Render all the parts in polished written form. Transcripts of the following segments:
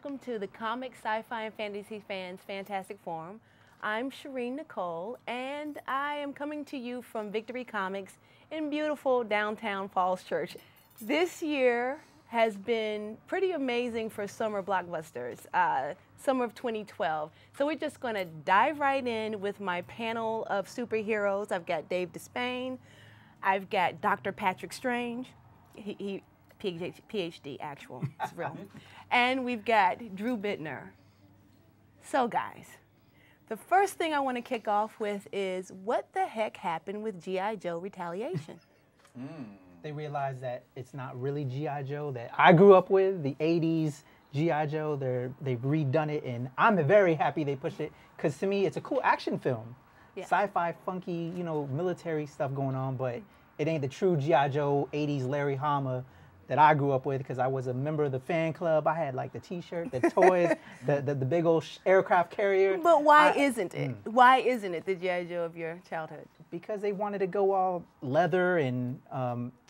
welcome to the Comic, Sci-Fi, and Fantasy Fans Fantastic Forum. I'm Sherin Nicole, and I am coming to you from Victory Comics in beautiful downtown Falls Church. This year has been pretty amazing for summer blockbusters, summer of 2012. So we're just going to dive right in with my panel of superheroes. I've got Dave Disspain, I've got Dr. Patrick Strange, he PhD, actual, it's real. And we've got Drew Bittner. So guys, the first thing I want to kick off with is what the heck happened with G.I. Joe Retaliation? They realized that it's not really G.I. Joe that I grew up with, the 80s G.I. Joe. They've redone it, and I'm very happy they pushed it, because to me, it's a cool action film. Yeah. Sci-fi, funky, you know, military stuff going on, but it ain't the true G.I. Joe 80s Larry Hama that I grew up with, because I was a member of the fan club. I had like the t-shirt, the toys, the big old aircraft carrier. But why isn't it? Why isn't it the G.I. Joe of your childhood? Because they wanted to go all leather and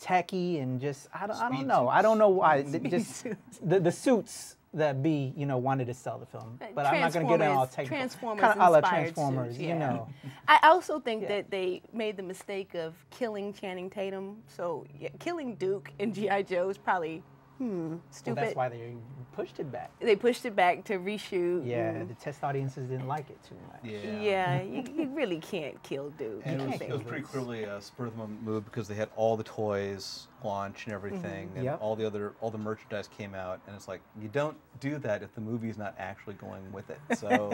tacky and just, I don't know. I don't know why. Just the suits that wanted to sell the film. But I'm not going to get into all technical. Transformers kind of a la inspired Transformers, suits, you know. I also think that they made the mistake of killing Channing Tatum. So killing Duke in G.I. Joe is probably stupid. Well, that's why they pushed it back. They pushed it back to reshoot. Yeah, the test audiences didn't like it too much. Yeah, you really can't kill Duke. And it was pretty clearly a spur of the moment move, because they had all the toys launch and everything, and all the merchandise came out, and it's like, you don't do that if the movie's not actually going with it. So,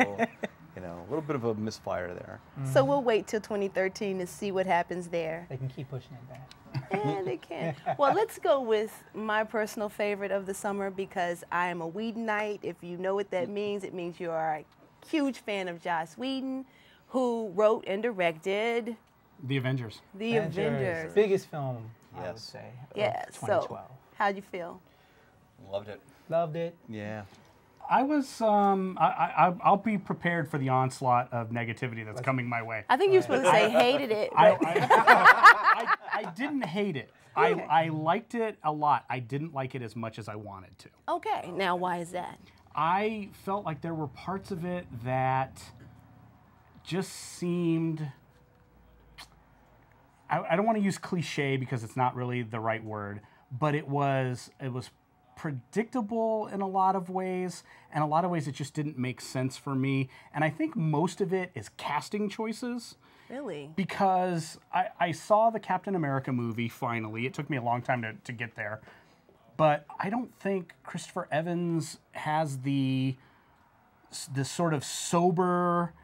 a little bit of a misfire there. So we'll wait till 2013 to see what happens there. They can keep pushing it back. Yeah, they can. Well, let's go with my personal favorite of the summer, because I am a Whedonite. If you know what that means, it means you are a huge fan of Joss Whedon, who wrote and directed The Avengers. The Avengers. Biggest film, I would say, of 2012. So how'd you feel? Loved it. Loved it. Yeah. I was, I'll be prepared for the onslaught of negativity that's coming my way. I think you're supposed to say hated it. I didn't hate it. I liked it a lot. I didn't like it as much as I wanted to. Okay, now why is that? I felt like there were parts of it that just seemed, I don't want to use cliche because it's not really the right word, but it was predictable in a lot of ways, and a lot of ways it just didn't make sense for me. And I think most of it is casting choices. Really? Because I saw the Captain America movie finally. It took me a long time to get there. But I don't think Christopher Evans has the sort of sober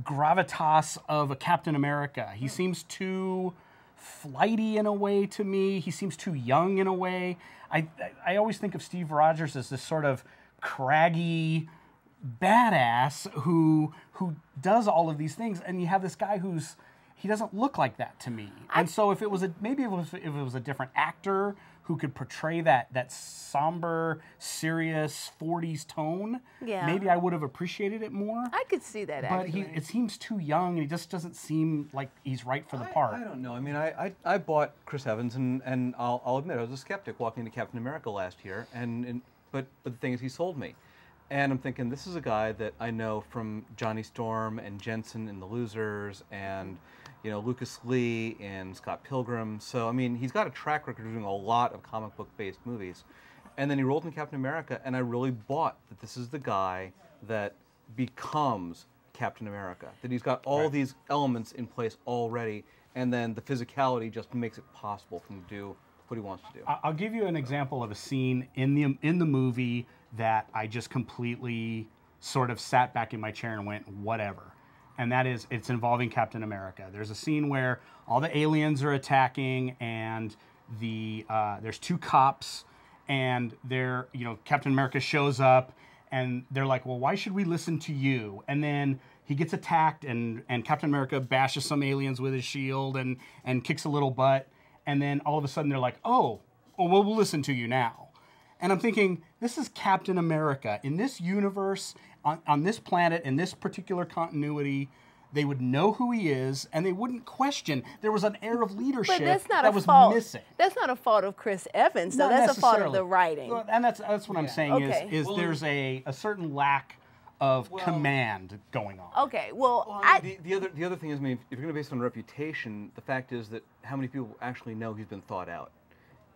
gravitas of a Captain America. He seems too flighty in a way to me. He seems too young in a way. I always think of Steve Rogers as this sort of craggy badass who does all of these things, and you have this guy he doesn't look like that to me. And so if it was a different actor who could portray that somber, serious 40s tone, maybe I would have appreciate it more. I could see that, actually. But it seems too young, and he just doesn't seem like he's right for the part. I don't know. I mean, I bought Chris Evans, and I'll admit I was a skeptic walking into Captain America last year, but the thing is, he sold me. And I'm thinking, this is a guy that I know from Johnny Storm and Jensen in The Losers, and Lucas Lee and Scott Pilgrim. So I mean, he's got a track record of doing a lot of comic book-based movies. And then he rolled in Captain America, and I really bought that this is the guy that becomes Captain America. That he's got all these elements in place already, and then the physicality just makes it possible for him to do what he wants to do. I'll give you an example of a scene in the movie that I just completely sort of sat back in my chair and went, whatever. And that is, it's involving Captain America. There's a scene where all the aliens are attacking, and there's two cops, and Captain America shows up, and they're like, well, why should we listen to you? And then he gets attacked, and Captain America bashes some aliens with his shield and kicks a little butt. And then all of a sudden they're like, well, we'll listen to you now. And I'm thinking, this is Captain America. In this universe, on this planet, in this particular continuity, They would know who he is, and they wouldn't question. There was an air of leadership But that's not that a was fault. missing. That's not a fault of Chris Evans, though. Not That's a fault of necessarily. the writing. Well, and that's what I'm saying Okay. is there's a certain lack of command going on. Okay, well, Well, I mean, the other thing is, I mean, if you're going to base it on reputation, the fact is that how many people actually know he's been thought out?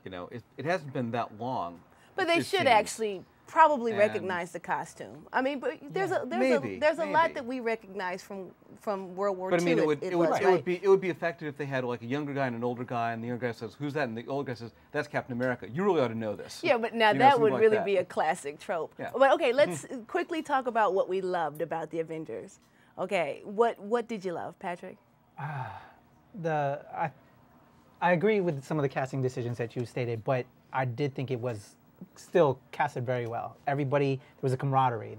You know, it hasn't been that long. but they it should seems. actually probably And- recognize the costume. I mean, but there's a Maybe, lot maybe. that we recognize from World War II. But I mean, it right? would be effective if they had like a younger guy and an older guy, and the younger guy says, "Who's that?" and the older guy says, "That's Captain America." You really ought to know this. Yeah, but now You know, that something would like really that. be a classic trope. Yeah. But okay, let's quickly talk about what we loved about the Avengers. Okay, what did you love, Patrick? I agree with some of the casting decisions that you stated, but I did think it was still casted very well. Everybody, there was a camaraderie,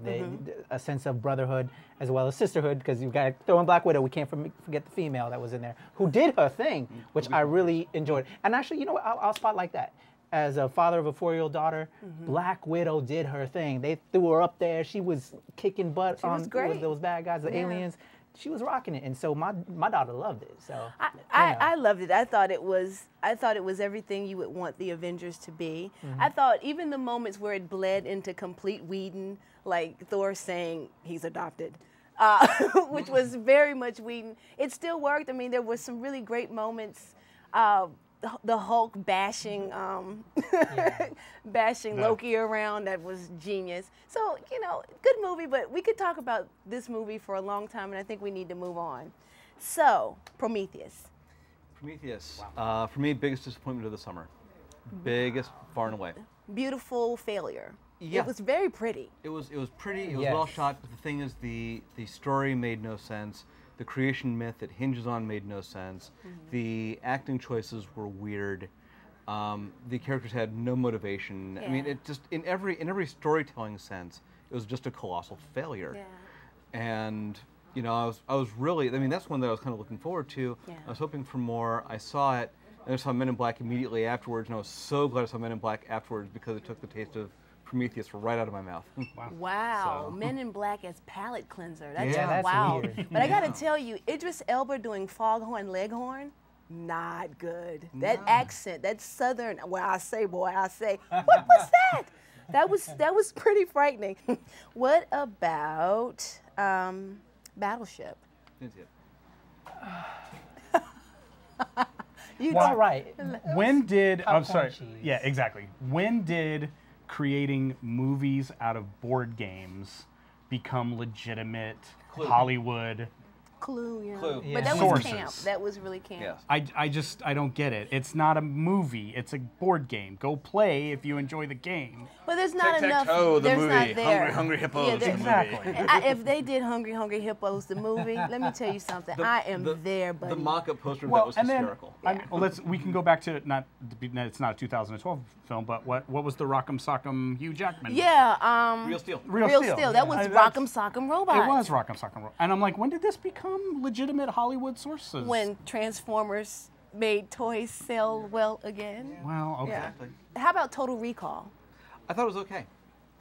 a sense of brotherhood as well as sisterhood, because you got to throw in Black Widow. We can't forget the female that was in there who did her thing, which I really enjoyed. And actually, you know what? I'll spotlight that. As a father of a 4-year-old daughter, Black Widow did her thing. They threw her up there. She was kicking butt She was on great. with those bad guys, the aliens. She was rocking it, and so my daughter loved it. So I loved it. I thought it was everything you would want the Avengers to be. I thought even the moments where it bled into complete Whedon, like Thor saying he's adopted, which was very much Whedon. It still worked. I mean, there was some really great moments. The Hulk bashing Loki around, that was genius. So, you know, good movie, but we could talk about this movie for a long time, and I think we need to move on. So, Prometheus. Prometheus, for me, biggest disappointment of the summer. Biggest, far and away. Beautiful failure. Yeah. It was very pretty. It was pretty. It was Yes. well shot. But the thing is, the story made no sense. The creation myth it hinges on made no sense. The acting choices were weird. The characters had no motivation. I mean, Yeah. it just in every storytelling sense, it was just a colossal failure. Yeah. And you know, I was really. I mean, that's one that I was kind of looking forward to. Yeah. I was hoping for more. I saw it, and I saw Men in Black immediately afterwards, and I was so glad I saw Men in Black afterwards because it took the taste of Prometheus right out of my mouth. Wow. So- Men in Black as palate cleanser. That's Yeah, that's wow. weird. But I got to tell you, Idris Elba doing Foghorn Leghorn, not good. That accent, that southern, well, I say, boy, I say, what was that? That was pretty frightening. What about Battleship? Didn't see it. You all right. When did I'm Popcorn sorry? cheese. Yeah, exactly. When did creating movies out of board games become legitimate Hollywood? Clue, yeah. Clue. But that was Sources. camp. That was really camp. Yes. I don't get it. It's not a movie. It's a board game. Go play if you enjoy the game. But there's not enough. Tic-tac-toe, the there's movie. not there. Hungry, Hungry Hippos, Yeah, the movie. Exactly. If they did Hungry Hungry Hippos, the movie, let me tell you something. I am there, buddy. The mock-up poster of Well, that was and then hysterical. I mean, well, we can go back to it's not a 2012 film, but what was the Rock'em Sock'em Hugh Jackman? Yeah, Real Steel. Real Steel. That was I mean, that's- Rock'em Sock'em Robots. It was Rock'em Sock'em Robots. And I'm like, when did this become legitimate Hollywood sources? When Transformers made toys sell well again. Well, okay. Yeah. How about Total Recall? I thought it was okay.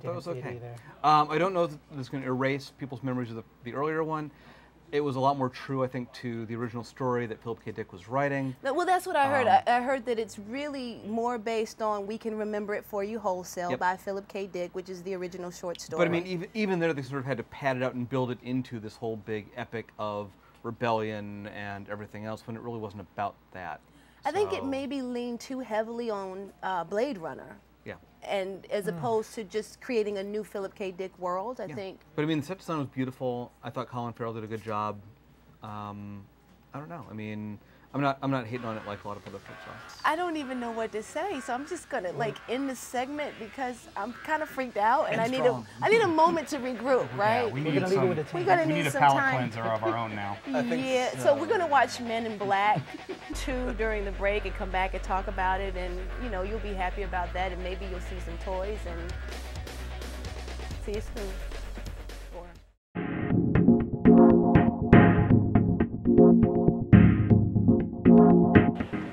I thought it was Didn't see it okay. either. I don't know if it's going to erase people's memories of the earlier one. It was a lot more true, I think, to the original story that Philip K. Dick was writing. Well, that's what I heard. I heard that it's really more based on We Can Remember It For You Wholesale Yep. by Philip K. Dick, which is the original short story. But I mean, even there, they sort of had to pad it out and build it into this whole big epic of rebellion and everything else when it really wasn't about that. I think it So, maybe leaned too heavily on Blade Runner. Yeah. And as opposed to just creating a new Philip K. Dick world, I think. But I mean, the set design was beautiful. I thought Colin Farrell did a good job. I don't know. I mean, I'm not hating on it like a lot of other folks are. I don't even know what to say, so I'm just gonna like end the segment because I'm kind of freaked out and I need a moment to regroup, right? Yeah, we We're need gonna leave it some, with a 10. We're gonna we need need a some palate time. cleanser of our own now. Yeah, so we're gonna watch Men in Black 2 during the break and come back and talk about it, and you know you'll be happy about that, and maybe you'll see some toys and see you soon.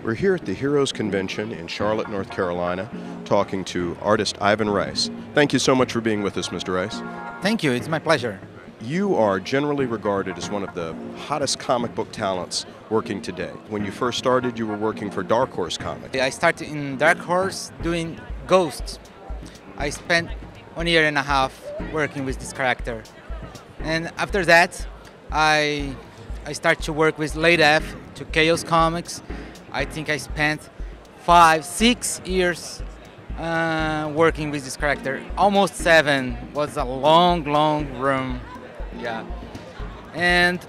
We're here at the Heroes Convention in Charlotte, North Carolina, talking to artist Ivan Reis. Thank you so much for being with us, Mr. Reis. Thank you. It's my pleasure. You are generally regarded as one of the hottest comic book talents working today. When you first started, you were working for Dark Horse Comics. I started in Dark Horse doing Ghosts. I spent 1.5 years working with this character. And after that, I started to work with Late F to Chaos Comics. I think I spent 5-6 years working with this character. Almost 7. Was a long run. Yeah. And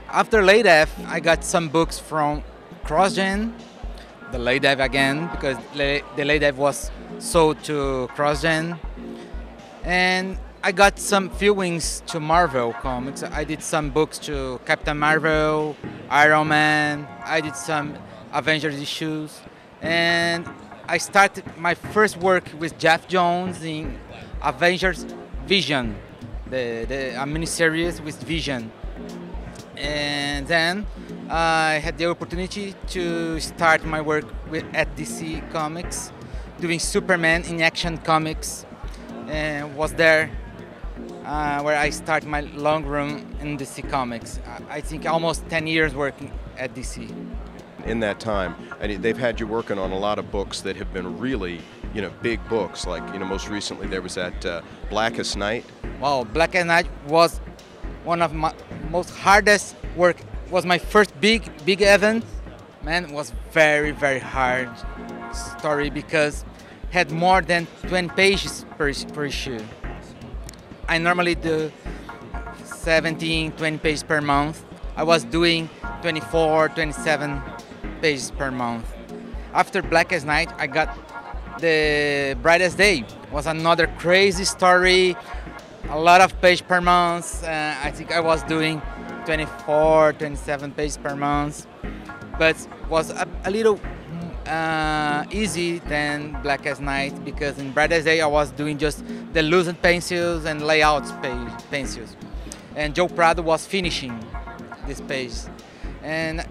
after Late F, I got some books from CrossGen, the Late F again, because the Late F was sold to CrossGen. And I got some viewings to Marvel Comics. I did some books to Captain Marvel, Iron Man. I did some Avengers issues. And I started my first work with Jeff Jones in Avengers Vision, a miniseries with Vision. And then I had the opportunity to start my work at DC Comics, doing Superman in Action Comics, and was there where I started my long run in DC Comics. I think almost 10 years working at DC. In that time, and they've had you working on a lot of books that have been really, big books. Like, most recently there was that Blackest Night. Wow, Blackest Night was one of my most hardest work. Was my first big event. Man, it was very hard story because had more than 20 pages per issue. I normally do 17, 20 pages per month. I was doing 24, 27 pages per month. After Blackest Night, I got the Brightest Day. It was another crazy story, a lot of pages per month. I think I was doing 24, 27 pages per month, but was a little easy than Blackest Night, because in Brightest Day I was doing just the loosened pencils and layouts pencils, and Joe Prado was finishing this page. And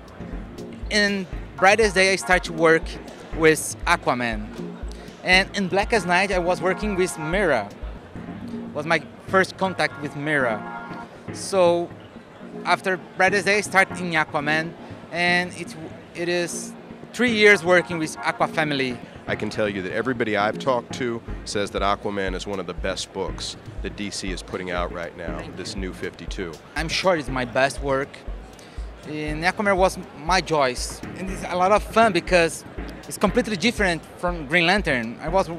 in Brightest Day I started to work with Aquaman, and in Blackest Night I was working with Mira. It was my first contact with Mira. So after Brightest Day I started in Aquaman, and it is 3 years working with Aqua Family. I can tell you that everybody I've talked to says that Aquaman is one of the best books that DC is putting out right now, this new 52. I'm sure it's my best work. And Aquaman was my choice. And it's a lot of fun because it's completely different from Green Lantern. I was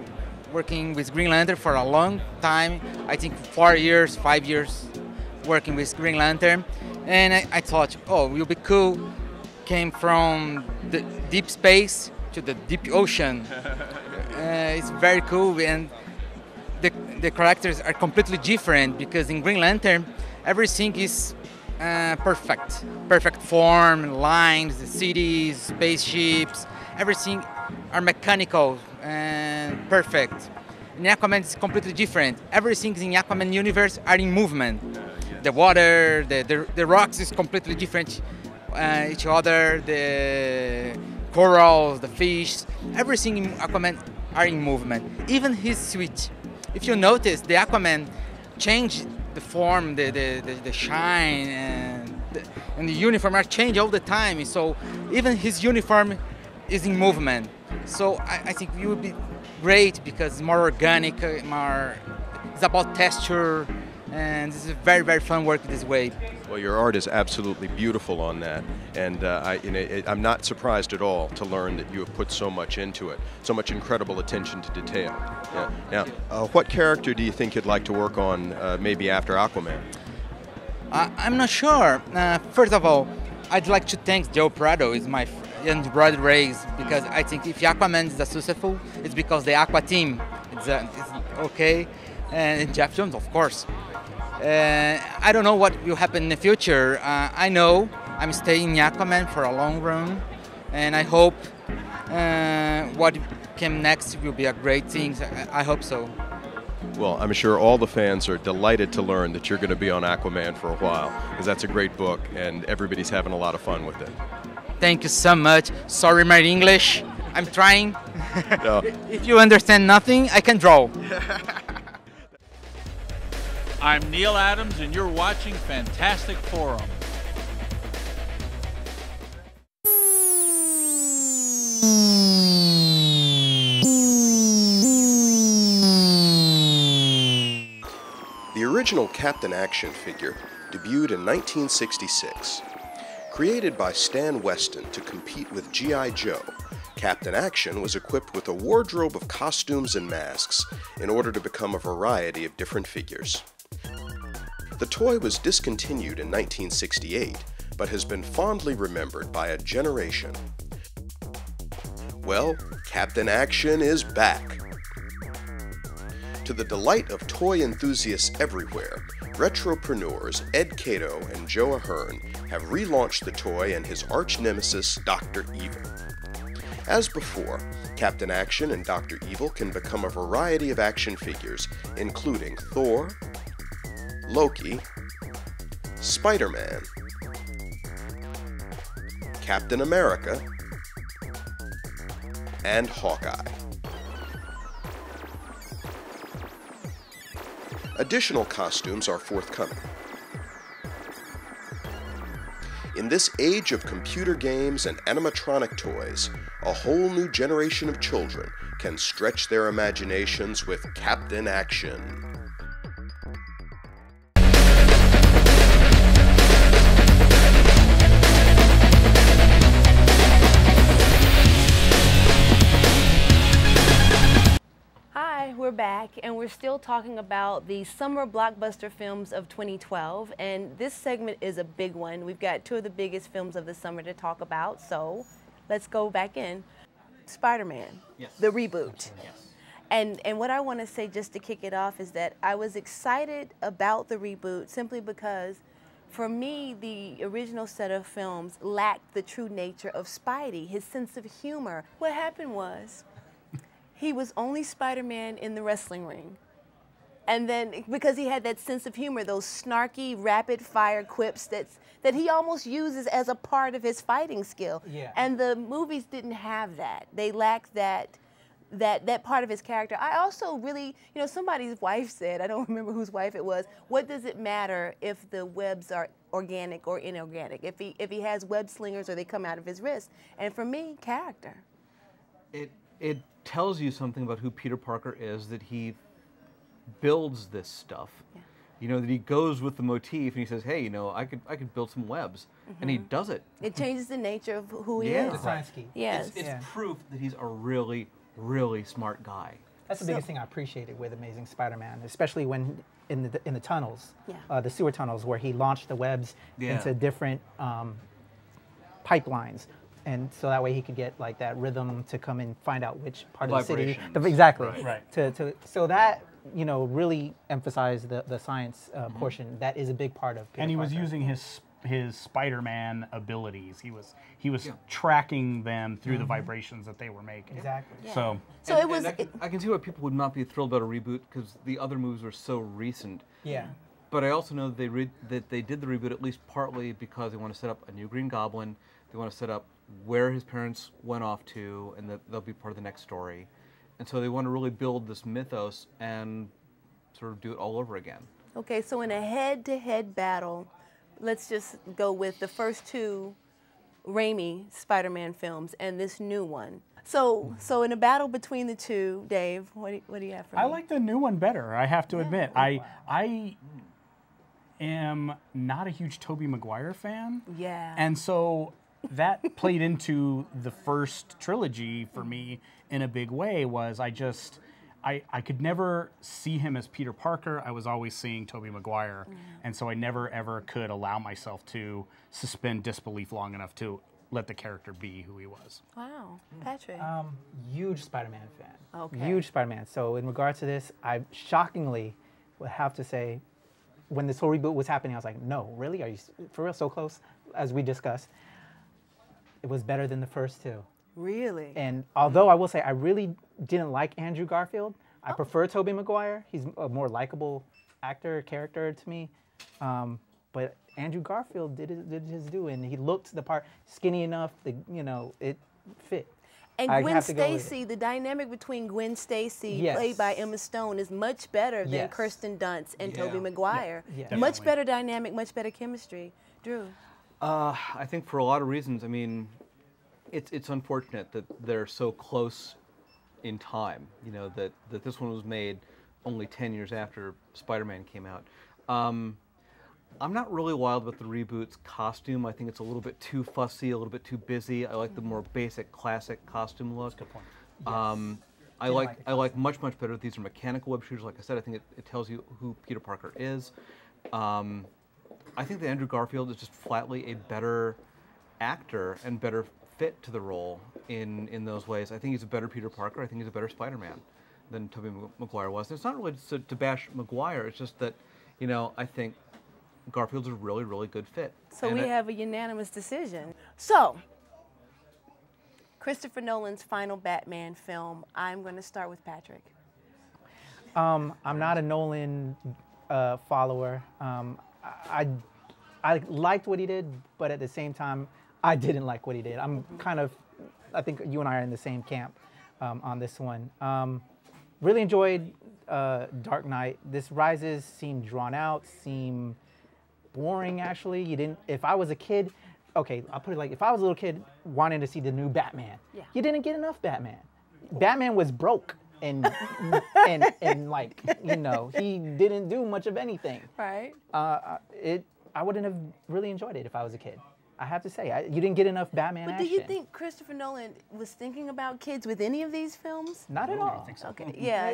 working with Green Lantern for a long time, I think 4 years, 5 years working with Green Lantern. And I thought, oh, it will be cool. Came from the deep space to the deep ocean. It's very cool, and the characters are completely different, because in Green Lantern everything is perfect form, lines, the cities, spaceships, everything are mechanical and perfect. In Aquaman it's completely different. Everything in Aquaman universe are in movement. The water, the rocks is completely different. Each other, the corals, the fish, everything in Aquaman are in movement. Even his suit. If you notice, the Aquaman changed the form, the shine, and the uniform are changed all the time. So even his uniform is in movement. So I think it would be great because it's more organic, it's about texture, and this is very fun work this way. Well, your art is absolutely beautiful on that, and I'm not surprised at all to learn that you have put so much into it, so much incredible attention to detail. Yeah. Now, what character do you think you'd like to work on maybe after Aquaman? I'm not sure. First of all, I'd like to thank Joe Prado, is my brother raised, because I think if Aquaman is successful, it's because the Aqua team is okay, and Jeff Jones, of course. I don't know what will happen in the future. I know I'm staying in Aquaman for a long run, and I hope what came next will be a great thing. I hope so. Well, I'm sure all the fans are delighted to learn that you're going to be on Aquaman for a while, because that's a great book, and everybody's having a lot of fun with it. Thank you so much. Sorry my English. I'm trying. No. If you understand nothing, I can draw. I'm Neil Adams, and you're watching Fantastic Forum. The original Captain Action figure debuted in 1966. Created by Stan Weston to compete with G.I. Joe, Captain Action was equipped with a wardrobe of costumes and masks in order to become a variety of different figures. The toy was discontinued in 1968, but has been fondly remembered by a generation. Well, Captain Action is back. To the delight of toy enthusiasts everywhere, retropreneurs Ed Cato and Joe Ahern have relaunched the toy and his arch nemesis, Dr. Evil. As before, Captain Action and Dr. Evil can become a variety of action figures, including Thor, Loki, Spider-Man, Captain America, and Hawkeye. Additional costumes are forthcoming. In this age of computer games and animatronic toys, a whole new generation of children can stretch their imaginations with Captain Action. We're back, and we're still talking about the summer blockbuster films of 2012, and this segment is a big one. We've got two of the biggest films of the summer to talk about, so let's go back in. Spider-Man, yes. The reboot. Yes. And what I want to say just to kick it off is that I was excited about the reboot simply because for me, the original set of films lacked the true nature of Spidey, his sense of humor. What happened was, he was only Spider-Man in the wrestling ring. And then, because he had that sense of humor, those snarky, rapid-fire quips that he almost uses as a part of his fighting skill. Yeah. And the movies didn't have that. They lacked that part of his character. I also really, somebody's wife said, I don't remember whose wife it was, what does it matter if the webs are organic or inorganic? If he has web slingers or they come out of his wrist? And for me, character. It tells you something about who Peter Parker is, that he builds this stuff. Yeah. That he goes with the motif and he says, hey, I could build some webs. And he does it. It changes the nature of who he is. The science key. Yes. It's proof that he's a really, really smart guy. That's the biggest thing I appreciated with Amazing Spider-Man, especially when in the tunnels, the sewer tunnels, where he launched the webs into different pipelines. And so that way he could get like that rhythm to come and find out which part of the city. Exactly. Right. So that really emphasized the science portion. That is a big part of Peter And he was Parker. using his Spider-Man abilities. He was tracking them through the vibrations that they were making. Exactly. Yeah. So it was. I can see why people would not be thrilled about a reboot because the other movies were so recent. Yeah. But I also know that they did the reboot at least partly because they want to set up a new Green Goblin. They want to set up where his parents went off to, and that they'll be part of the next story. And so they want to really build this mythos and sort of do it all over again. Okay, so in a head-to-head battle, let's just go with the first two Raimi Spider-Man films and this new one. So in a battle between the two, Dave, what do you have for me? I like the new one better, I have to admit. I am not a huge Tobey Maguire fan. Yeah. And so that played into the first trilogy for me in a big way. Was I could never see him as Peter Parker. I was always seeing Tobey Maguire. And so I never ever could allow myself to suspend disbelief long enough to let the character be who he was. Wow. Patrick? Huge Spider-Man fan. Okay. Huge Spider-Man. So in regards to this, I shockingly would have to say, when this whole reboot was happening, I was like, no, really? Are you for real so close? As we discussed, it was better than the first two. Really? And although I will say I really didn't like Andrew Garfield, I prefer Tobey Maguire. He's a more likable character to me. But Andrew Garfield did his due, and he looked the part, skinny enough, it fit. And I Gwen have to go with it. Stacy, the dynamic between Gwen Stacy, Yes. played by Emma Stone, is much better than Yes. Kirsten Dunst and Yeah. Tobey Maguire. Yeah. Much Definitely. better dynamic, much better chemistry. Drew. I think for a lot of reasons. I mean, it's unfortunate that they're so close in time. You know, that this one was made only 10 years after Spider-Man came out. I'm not really wild about the reboot's costume. I think it's a little bit too fussy, a little bit too busy. I like the more basic, classic costume look. Good point. I like much better. These are mechanical web shooters. Like I said, I think it tells you who Peter Parker is. I think that Andrew Garfield is just flatly a better actor and better fit to the role in those ways. I think he's a better Peter Parker. I think he's a better Spider-Man than Tobey Maguire was. And it's not really to bash Maguire. It's just that, you know, I think Garfield's a really good fit. So And we have a unanimous decision. So, Christopher Nolan's final Batman film. I'm going to start with Patrick. I'm not a Nolan follower. I liked what he did, but at the same time, I didn't like what he did. I'm kind of, I think you and I are in the same camp on this one. Really enjoyed Dark Knight. This Rises seemed drawn out, seemed boring actually. You didn't, if I was a kid, okay, I'll put it like, if I was a little kid wanting to see the new Batman, Yeah. you didn't get enough Batman. Batman was broke and like, you know, he didn't do much of anything. Right. I wouldn't have really enjoyed it if I was a kid. I have to say, you didn't get enough Batman But action. do you think Christopher Nolan was thinking about kids with any of these films? Not at all. Okay, yeah.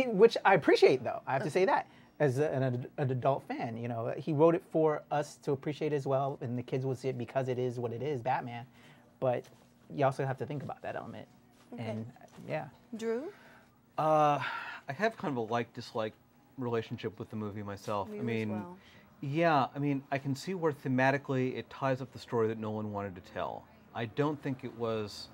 Which I appreciate, though. I have to say that as an adult fan, you know, he wrote it for us to appreciate as well, and the kids will see it because it is what it is, Batman. But you also have to think about that element. Okay. And yeah. Drew? I have kind of a like-dislike relationship with the movie myself. You I as mean, well. yeah, I mean, I can see where thematically it ties up the story that Nolan wanted to tell. I don't think it was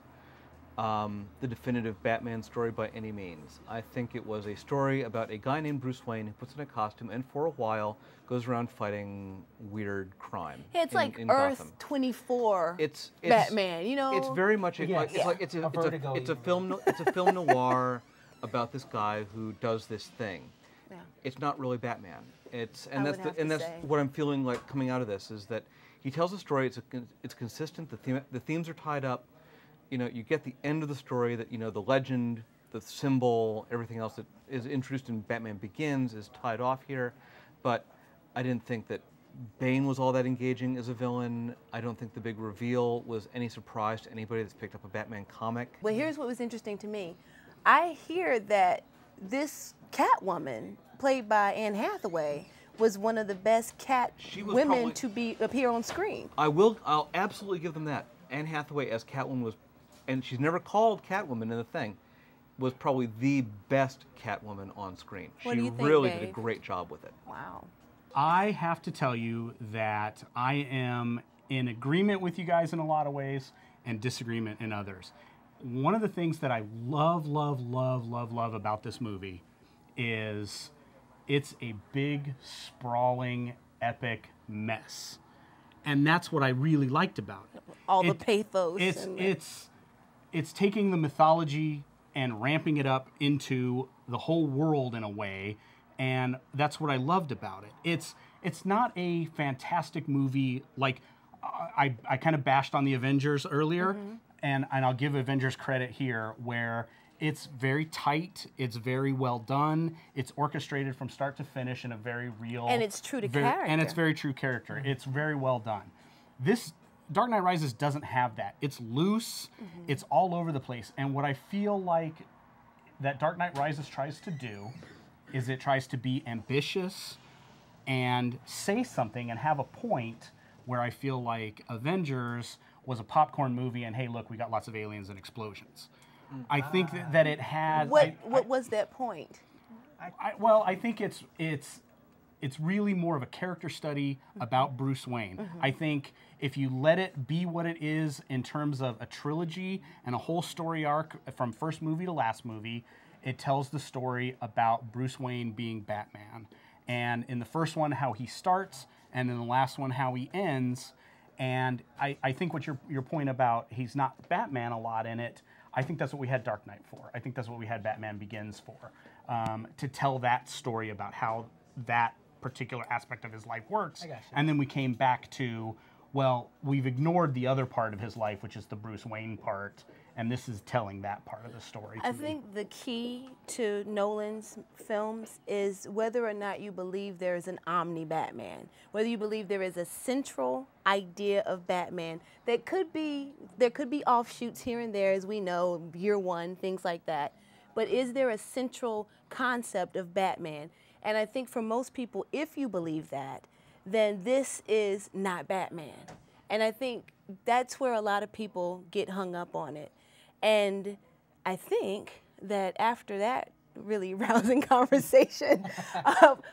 the definitive Batman story by any means. I think it was a story about a guy named Bruce Wayne who puts on a costume and for a while goes around fighting weird crime. Yeah, it's like in Earth Gotham. 24 It's Batman, you know? It's very much a, Yes. like, it's like it's a, A Vertigo it's a even. film it's a film noir about this guy who does this thing. Yeah. It's not really Batman. It's I and would that's have the, and to that's say. what I'm feeling like coming out of this is that he tells a story. It's consistent. The themes are tied up. You know, you get the end of the story that, you know, the legend, the symbol, everything else that is introduced in Batman Begins is tied off here. But I didn't think that Bane was all that engaging as a villain. I don't think the big reveal was any surprise to anybody that's picked up a Batman comic. Well, here's what was interesting to me. I hear that this Catwoman, played by Anne Hathaway, was one of the best She was women probably- to appear on screen. I'll absolutely give them that. Anne Hathaway as Catwoman was, and she's never called Catwoman in the thing, was probably the best Catwoman on screen. What She do you think, really did a Dave? great job with it. Wow. I have to tell you that I am in agreement with you guys in a lot of ways and disagreement in others. One of the things that I love about this movie is it's a big, sprawling, epic mess. And that's what I really liked about it. All the pathos. It's taking the mythology and ramping it up into the whole world in a way, and that's what I loved about it. It's not a fantastic movie like I kind of bashed on the Avengers earlier, and I'll give Avengers credit here where it's very tight, it's very well done, it's orchestrated from start to finish in a very real And it's true to And character. it's very true character. It's very well done. This Dark Knight Rises doesn't have that. It's loose, it's all over the place. And what I feel like that Dark Knight Rises tries to do is it tries to be ambitious and say something and have a point, where I feel like Avengers was a popcorn movie and hey, look, we got lots of aliens and explosions. I think that it had... What was that point? I think it's really more of a character study about Bruce Wayne. I think if you let it be what it is in terms of a trilogy and a whole story arc from first movie to last movie, it tells the story about Bruce Wayne being Batman. And in the first one, how he starts, and in the last one, how he ends. And I think what your point about he's not Batman a lot in it, I think that's what we had Dark Knight for. I think that's what we had Batman Begins for, to tell that story about how that particular aspect of his life works. And then we came back to, well, we've ignored the other part of his life, which is the Bruce Wayne part, and this is telling that part of the story. I think the key to Nolan's films is whether or not you believe there is an omni-Batman, whether you believe there is a central idea of Batman that there could be offshoots here and there, as we know, Year One, things like that. But is there a central concept of Batman? And I think for most people, if you believe that, then this is not Batman. And I think that's where a lot of people get hung up on it. And I think that after that really rousing conversation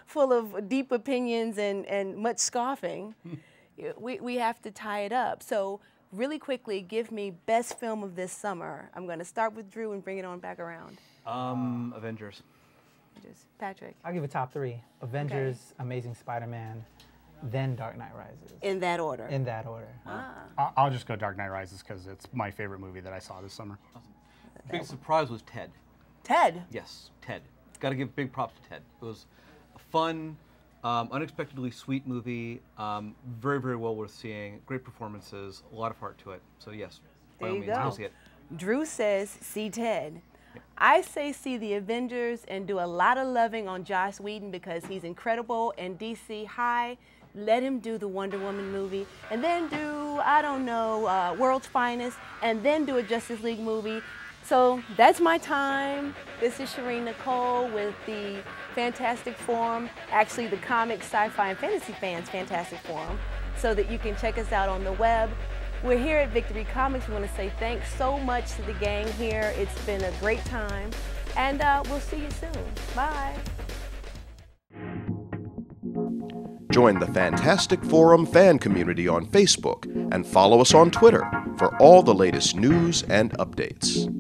full of deep opinions and much scoffing, we have to tie it up. So really quickly, give me best film of this summer. I'm going to start with Drew and bring it on back around. Avengers. Patrick. I'll give it top 3. Avengers, Amazing Spider-Man, then Dark Knight Rises. In that order? In that order. I'll just go Dark Knight Rises because it's my favorite movie that I saw this summer. Big surprise was Ted. Ted? Yes, Ted. Got to give big props to Ted. It was a fun, unexpectedly sweet movie, very, very well worth seeing, great performances, a lot of heart to it. So yes, by all means, go see it. Drew says, see Ted. I say see the Avengers and do a lot of loving on Joss Whedon because he's incredible, and DC, hi, let him do the Wonder Woman movie, and then do, I don't know, World's Finest, and then do a Justice League movie. So that's my time. This is Sherin Nicole with the Fantastic Forum, actually the Comics, Sci-Fi, and Fantasy Fans Fantastic Forum, so that you can check us out on the web. We're here at Victory Comics. We want to say thanks so much to the gang here. It's been a great time, and we'll see you soon. Bye. Join the Fantastic Forum fan community on Facebook and follow us on Twitter for all the latest news and updates.